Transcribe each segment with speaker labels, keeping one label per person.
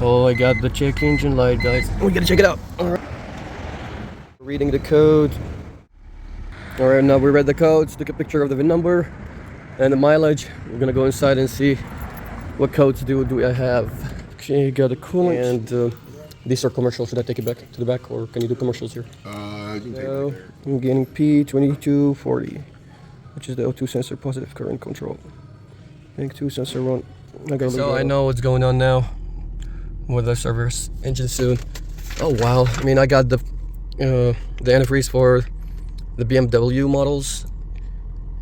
Speaker 1: Oh, I got the check engine light, guys. We gotta check it out. All right. Reading the code. All right, now we read the codes, took a picture of the VIN number and the mileage. We're gonna go inside and see what codes do I have. Okay, got a coolant, and these are commercials. Should I take it back to the back, or can you do commercials here? So I'm getting P2240, which is the O2 sensor positive current control. Bank 2 sensor 1. So I know what's going on now with the service engine soon. Oh wow! I mean, I got the antifreeze for the BMW models,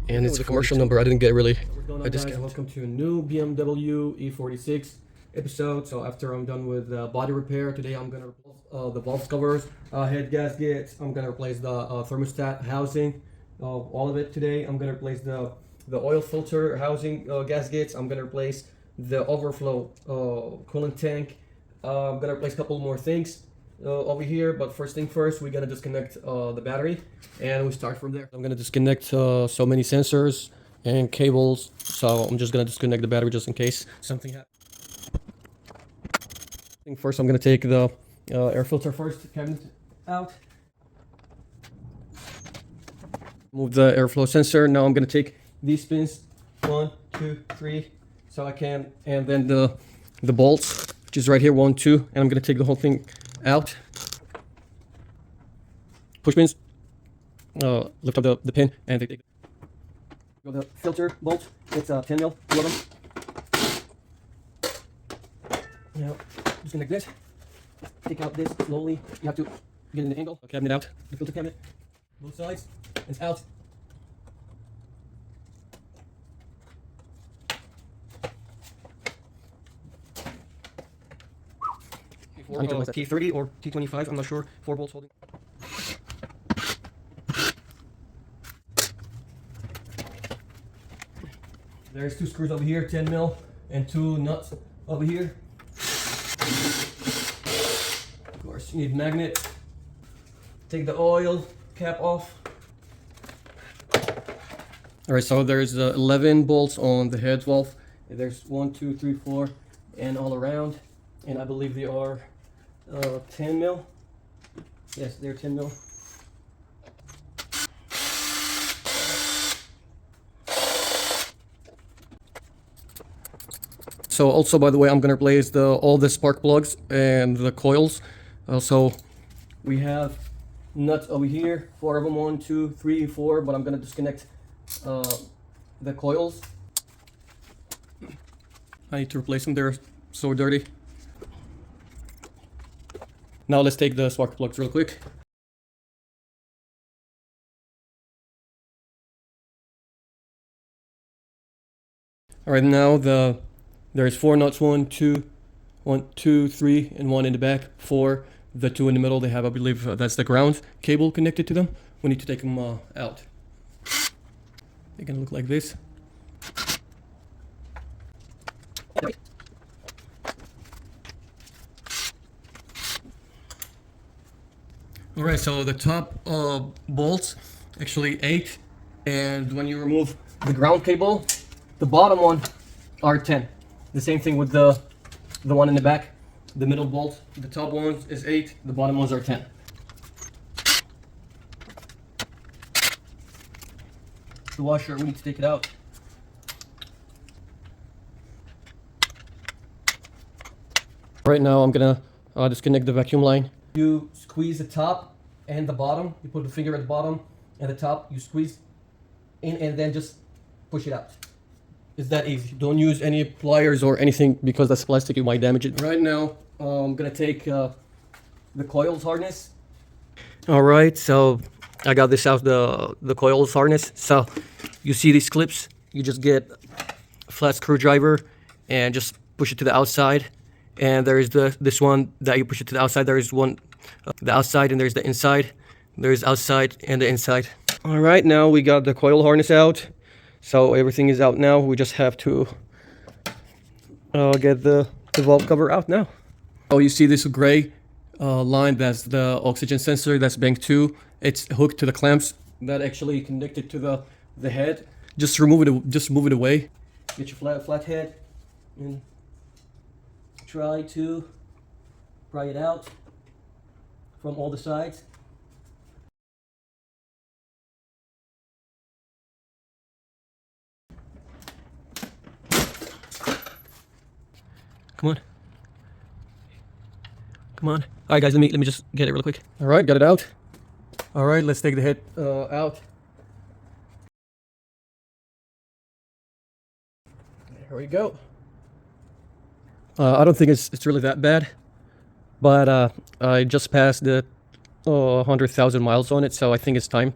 Speaker 1: and it's a commercial number. I didn't get really a discount. Welcome to a new BMW E46 episode. So after I'm done with body repair today, I'm gonna replace the valve covers, head gaskets. I'm gonna replace the thermostat housing, all of it today. I'm gonna replace the oil filter housing gaskets. I'm gonna replace the overflow coolant tank. I'm gonna replace a couple more things over here, but first thing first, we're gonna disconnect the battery, and we start from there. I'm gonna disconnect so many sensors and cables, so I'm just gonna disconnect the battery just in case something happens. First, I'm gonna take the air filter cabinet out. Move the airflow sensor. Now I'm gonna take these pins, 1, 2, 3, so I can, and then the bolts, which is right here, 1, 2, and I'm gonna take the whole thing out. Push pins. Lift up the pin and take the filter bolt. It's 10 mil, two of them. Now, disconnect this. Take out this slowly. You have to get in the angle. Cabinet out. The filter cabinet. Both sides. It's out. T30 or T25, I'm not sure. 4 bolts holding. There's 2 screws over here, 10 mil, and 2 nuts over here. Of course, you need magnet. Take the oil cap off. All right, so there's 11 bolts on the head valve. There's 1, 2, 3, 4, and all around. And I believe they are 10 mil. Yes, they're 10 mil. So also, by the way, I'm gonna replace all the spark plugs and the coils. So we have nuts over here, 4 of them, 1, 2, 3, 4. But I'm gonna disconnect the coils. I need to replace them. They're so dirty. Now let's take the spark plugs real quick. All right, now there's 4 nuts, 1, 2, 3, and 1 in the back. 4, the 2 in the middle. They have, I believe, that's the ground cable connected to them. We need to take them out. They're gonna look like this. All right, so the top bolts, actually 8, and when you remove the ground cable, the bottom one are 10. The same thing with the one in the back. The middle bolt, the top one is 8, the bottom ones are 10. The washer, we need to take it out. Right now, I'm gonna disconnect the vacuum line. You squeeze the top and the bottom. You put the finger at the bottom and the top. You squeeze in and then just push it out. It's that easy. Don't use any pliers or anything because that's plastic. You might damage it. Right now, I'm gonna take the coils harness. All right, so I got this out, the coils harness. So you see these clips. You just get a flat screwdriver and just push it to the outside. And there is this one that you push it to the outside. There is one the outside, and there's the inside. There's outside and the inside. All right, now we got the coil harness out. So everything is out now. We just have to get the valve cover out now. Oh, you see this gray line? That's the oxygen sensor. That's bank 2. It's hooked to the clamps that actually connected to the head. Just remove it. Just move it away. Get your flat head and try to pry it out from all the sides. Come on. Come on. Alright guys, let me just get it real quick. Alright, got it out. Alright, let's take the head out. Here we go. I don't think it's really that bad, but I just passed the 100,000 miles on it, so I think it's time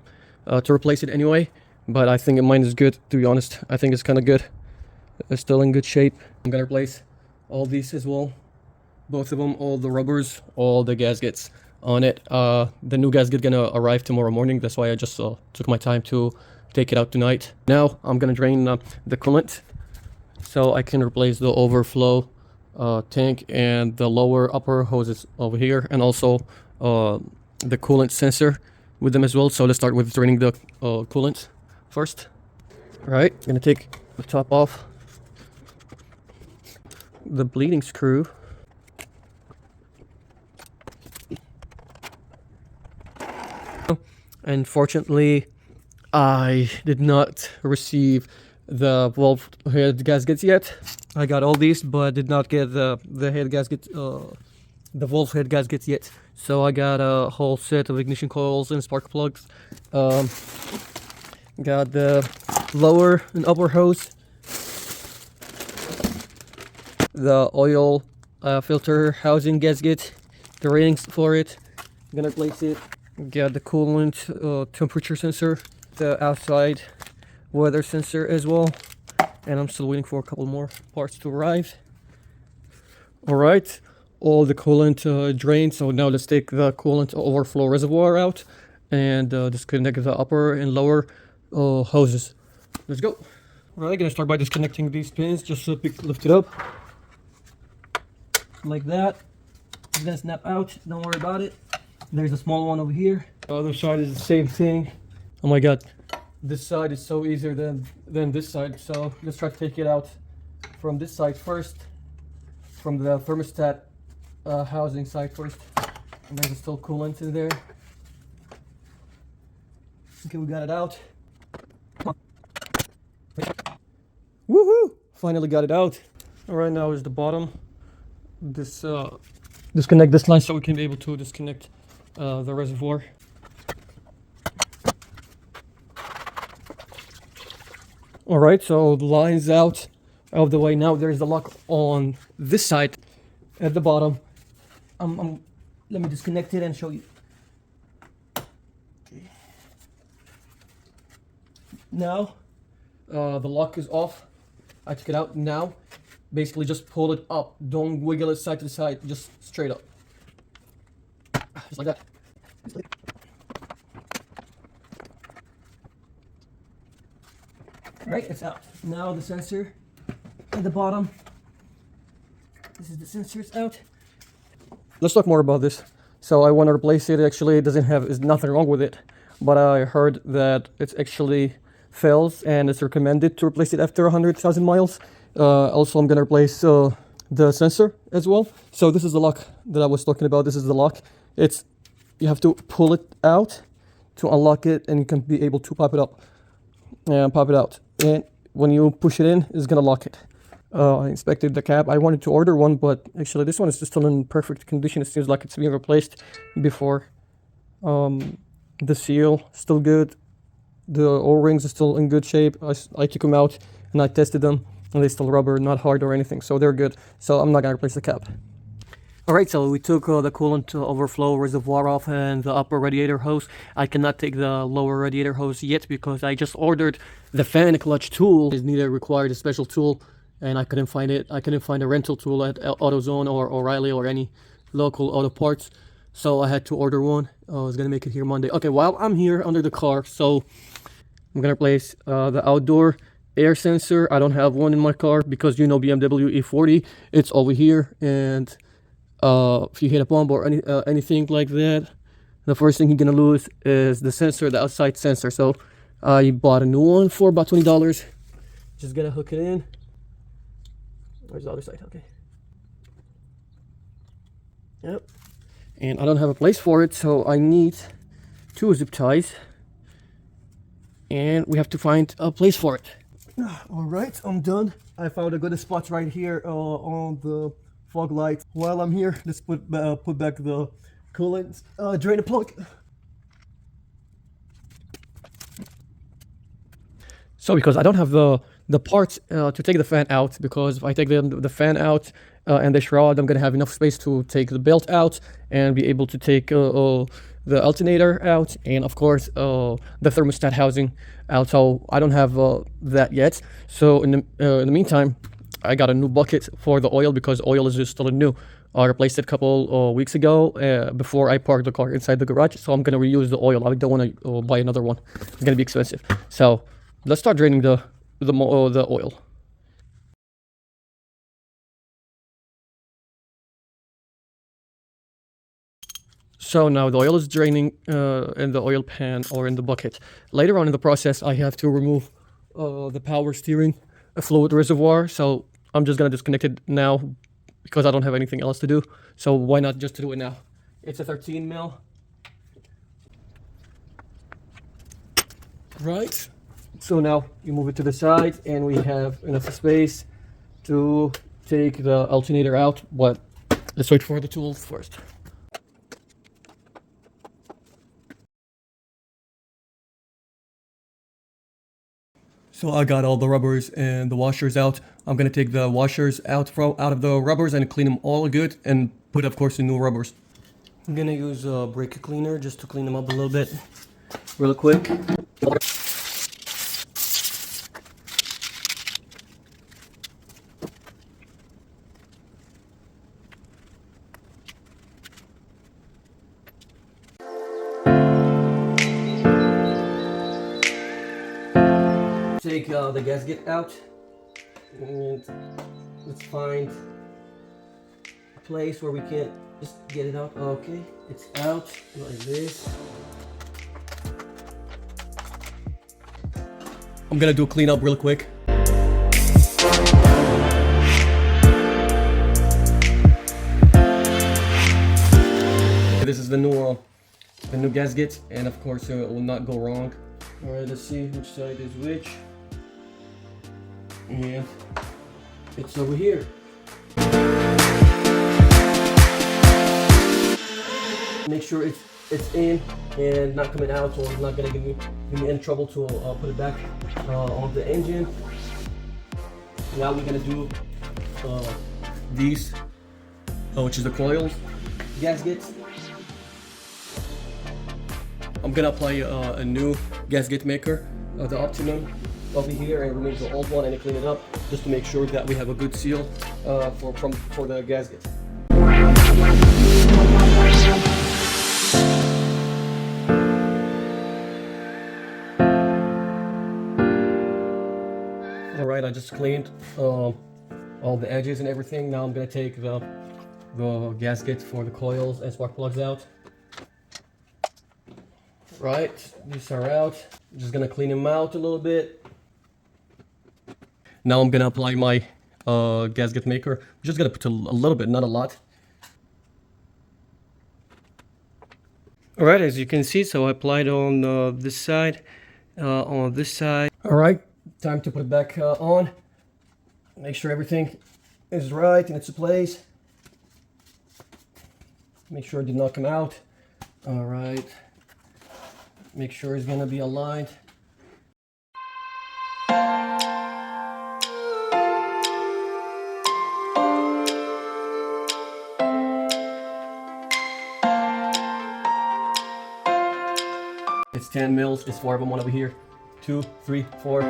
Speaker 1: to replace it anyway. But I think mine is good, to be honest. I think it's kind of good. It's still in good shape. I'm gonna replace all these as well. Both of them, all the rubbers, all the gaskets on it. The new gasket gonna arrive tomorrow morning. That's why I just took my time to take it out tonight. Now I'm gonna drain the coolant so I can replace the overflow tank and the lower upper hoses over here, and also the coolant sensor with them as well. So let's start with draining the coolant first. All right, I'm gonna take the top off the bleeding screw. Unfortunately, I did not receive the valve head gaskets yet. I got all these, but did not get the head gasket, the valve head gaskets yet. So I got a whole set of ignition coils and spark plugs. Got the lower and upper hose, the oil filter housing gasket, the ratings for it. I'm gonna replace it. Got the coolant temperature sensor, the outside weather sensor as well, and I'm still waiting for a couple more parts to arrive. All right, all the coolant drained. So now let's take the coolant overflow reservoir out and disconnect the upper and lower hoses. Let's go. All right, gonna start by disconnecting these pins. Just lift it up like that. It's gonna snap out. Don't worry about it. There's a small one over here. The other side is the same thing. Oh my god, this side is so easier than this side. So let's try to take it out from this side first, from the thermostat housing side first. And there's still coolant in there. Okay, we got it out. Woohoo! Finally got it out. All right, now is the bottom. This disconnect this line so we can be able to disconnect the reservoir. All right, so the line's out of the way. Now there's the lock on this side at the bottom. Let me disconnect it and show you. Okay. Now the lock is off. I took it out. Now basically just pull it up. Don't wiggle it side to side, just straight up. Just like that. Alright, it's out. Now the sensor at the bottom. This is the sensor, it's out. Let's talk more about this. So I want to replace it. Actually, it doesn't have, there's nothing wrong with it. But I heard that it actually fails and it's recommended to replace it after 100,000 miles. Also, I'm going to replace the sensor as well. So this is the lock that I was talking about. This is the lock. You have to pull it out to unlock it, and you can be able to pop it up and pop it out. And when you push it in, it's gonna lock it. I inspected the cap. I wanted to order one, but actually this one is still in perfect condition. It seems like it's being replaced before. The seal still good. The O-rings are still in good shape. I took them out and I tested them, and they still rubber, not hard or anything, so they're good. So I'm not gonna replace the cap. Alright, so we took the coolant overflow reservoir off and the upper radiator hose. I cannot take the lower radiator hose yet because I just ordered the fan clutch tool. It needed required a special tool, and I couldn't find it. I couldn't find a rental tool at AutoZone or O'Reilly or any local auto parts. So I had to order one. I was gonna make it here Monday. Okay, while I'm here under the car, so I'm gonna replace the outdoor air sensor. I don't have one in my car because, you know, BMW E40, it's over here, and if you hit a bump or anything like that, the first thing you're gonna lose is the sensor, the outside sensor. So I bought a new one for about $20. Just gotta hook it in. Where's the other side? Okay. Yep. And I don't have a place for it, so I need 2 zip ties. And we have to find a place for it. All right, I'm done. I found a good spot right here on the fog light. While I'm here, let's put back the coolant drainer plug. So because I don't have the parts to take the fan out, because if I take the fan out and the shroud, I'm gonna have enough space to take the belt out and be able to take the alternator out, and of course the thermostat housing out. So I don't have that yet. So in the meantime, I got a new bucket for the oil, because oil is just still new. I replaced it a couple weeks ago before I parked the car inside the garage. So I'm gonna reuse the oil. I don't want to buy another one. It's gonna be expensive. So let's start draining the oil. So now the oil is draining in the oil pan or in the bucket. Later on in the process, I have to remove the power steering fluid reservoir. So I'm just gonna disconnect it now because I don't have anything else to do. So why not just do it now? It's a 13 mil. Right. So now you move it to the side, and we have enough space to take the alternator out. But let's wait for the tools first. So I got all the rubbers and the washers out. I'm gonna take the washers out of the rubbers and clean them all good, and put, of course, the new rubbers. I'm gonna use a brake cleaner just to clean them up a little bit, real quick. Take the gasket out, and let's find a place where we can just get it out. Okay, it's out like this. I'm gonna do a cleanup real quick. This is the new gasket, and of course it will not go wrong. All right, let's see which side is which. And it's over here. Make sure it's in and not coming out, or it's not gonna give me any trouble to put it back on the engine. Now we're gonna do these, which is the coils, gaskets. I'm gonna apply a new gasket maker, the Optimum, over here, and remove the old one and clean it up, just to make sure that we have a good seal for the gasket. All right, I just cleaned all the edges and everything. Now I'm gonna take the gasket for the coils and spark plugs out. Right, these are out. I'm just gonna clean them out a little bit. Now I'm gonna apply my gasket maker. I'm just gonna put a little bit, not a lot. All right, as you can see, so I applied on this side, on this side. All right, time to put it back on. Make sure everything is right in its place. Make sure it did not come out. All right. Make sure it's gonna be aligned. It's 10 mils, it's 4 of them, one over here. 2, 3, 4.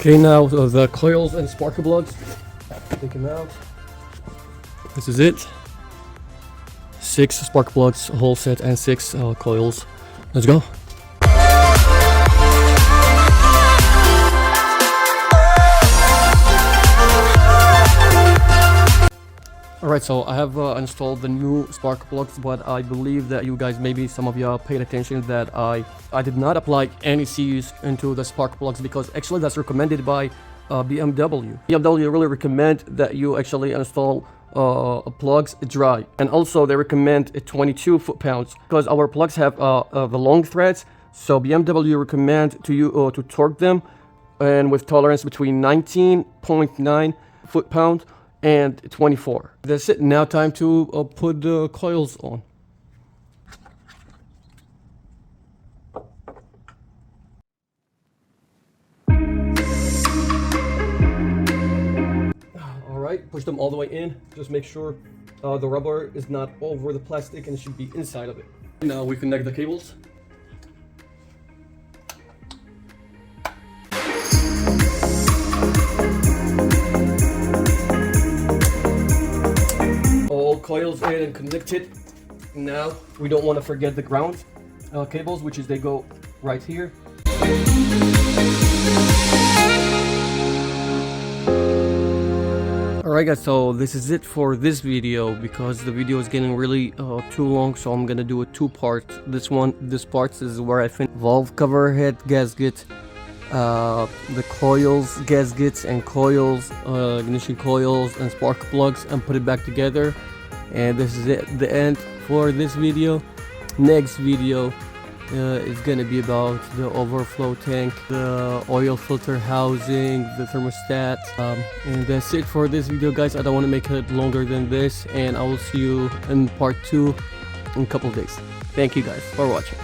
Speaker 1: Okay, now the coils and spark plugs. Take them out. This is it. 6 spark plugs, a whole set, and 6 coils. Let's go. Alright, so I have installed the new spark plugs, but I believe that you guys, maybe some of you paid attention that I did not apply any CUs into the spark plugs, because actually that's recommended by BMW. BMW really recommend that you actually install plugs dry, and also they recommend 22 foot-pounds because our plugs have the long threads. So BMW recommend to you to torque them, and with tolerance between 19.9 foot-pound and 24. That's it. Now time to put the coils on. Alright, push them all the way in. Just make sure the rubber is not over the plastic and it should be inside of it. Now we connect the cables. All coils in and connected. Now we don't want to forget the ground cables, which is they go right here. Alright guys, so this is it for this video, because the video is getting really too long, so I'm gonna do a two-part. This part is where I finish valve cover head gasket, the coils, gaskets and coils, ignition coils and spark plugs, and put it back together. And this is it, the end for this video. Next video is gonna be about the overflow tank, the oil filter housing, the thermostat, and that's it for this video guys. I don't want to make it longer than this, and I will see you in part 2 in a couple of days. Thank you guys for watching.